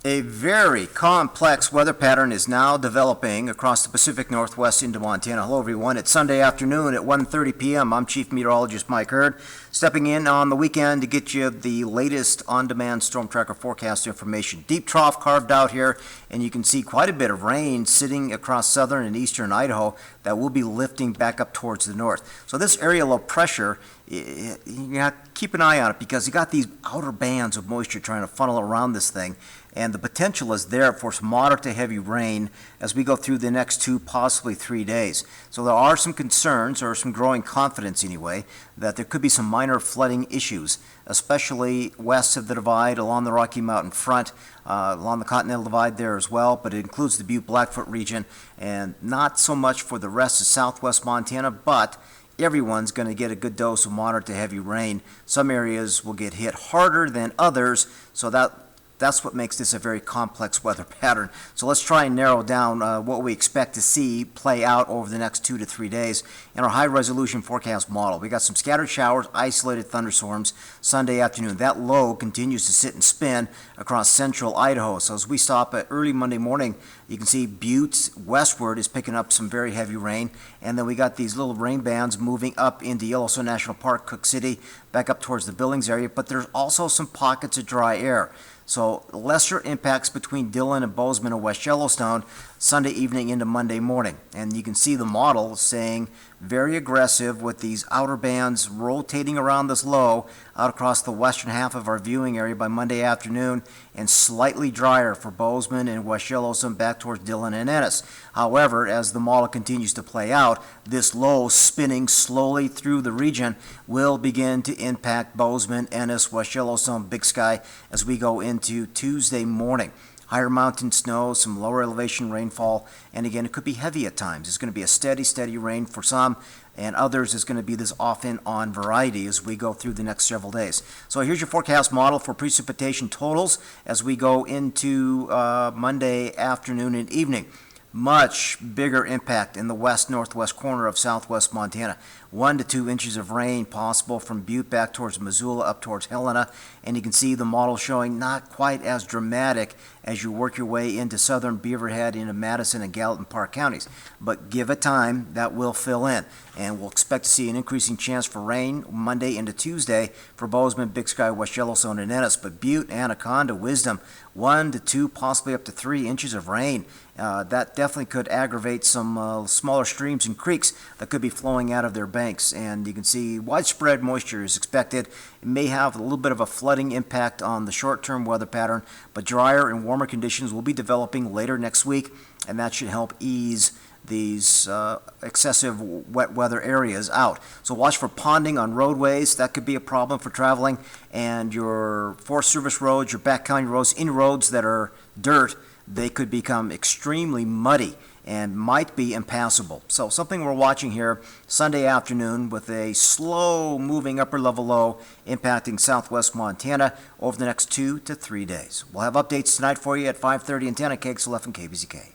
A very complex weather pattern is now developing across the Pacific Northwest into Montana. Hello, everyone. It's Sunday afternoon at 1:30 p.m. I'm Chief Meteorologist Mike Hurd, stepping in on the weekend to get you the latest on-demand storm tracker forecast information. Deep trough carved out here, and you can see quite a bit of rain sitting across southern and eastern Idaho that will be lifting back up towards the north. So this area low pressure, you have to keep an eye on it because you got these outer bands of moisture trying to funnel around this thing. And the potential is there for some moderate to heavy rain as we go through the next 2, possibly 3 days. So there are some concerns, or some growing confidence anyway, that there could be some minor flooding issues, especially west of the divide, along the Rocky Mountain front, along the Continental Divide there as well, but it includes the Butte-Blackfoot region, and not so much for the rest of southwest Montana, but everyone's going to get a good dose of moderate to heavy rain. Some areas will get hit harder than others, so that's what makes this a very complex weather pattern. So let's try and narrow down what we expect to see play out over the next 2 to 3 days in our high-resolution forecast model. We got some scattered showers, isolated thunderstorms Sunday afternoon. That low continues to sit and spin across central Idaho. So as we stop at early Monday morning, you can see Butte westward is picking up some very heavy rain, and then we got these little rain bands moving up into Yellowstone National Park, Cook City, back up towards the Billings area, but there's also some pockets of dry air. So lesser impacts between Dillon and Bozeman and West Yellowstone Sunday evening into Monday morning. And you can see the model saying very aggressive with these outer bands rotating around this low out across the western half of our viewing area by Monday afternoon, and slightly drier for Bozeman and West Yellowstone back towards Dillon and Ennis. However, as the model continues to play out, this low spinning slowly through the region will begin to impact Bozeman, Ennis, West Yellowstone, Big Sky as we go into Tuesday morning. Higher mountain snow, some lower elevation rainfall, and again, it could be heavy at times. It's going to be a steady rain for some, and others is going to be this off and on variety as we go through the next several days. So here's your forecast model for precipitation totals as we go into Monday afternoon and evening. Much bigger impact in the west-northwest corner of southwest Montana. 1 to 2 inches of rain possible from Butte back towards Missoula up towards Helena, and you can see the model showing not quite as dramatic as you work your way into southern Beaverhead, into Madison and Gallatin Park counties. But give it time, that will fill in, and we'll expect to see an increasing chance for rain Monday into Tuesday for Bozeman, Big Sky, West Yellowstone, and Ennis. But Butte, Anaconda, Wisdom, 1 to 2, possibly up to 3 inches of rain. That definitely could aggravate some smaller streams and creeks that could be flowing out of their banks, and you can see widespread moisture is expected. It may have a little bit of a flooding impact on the short-term weather pattern, but drier and warmer conditions will be developing later next week, and that should help ease these excessive wet weather areas out. So watch for ponding on roadways. That could be a problem for traveling, and your Forest Service roads, your back county roads, any roads that are dirt, they could become extremely muddy and might be impassable. So something we're watching here Sunday afternoon with a slow moving upper level low impacting southwest Montana over the next 2 to 3 days. We'll have updates tonight for you at 5:30 and 10 at KXLF and KBZK.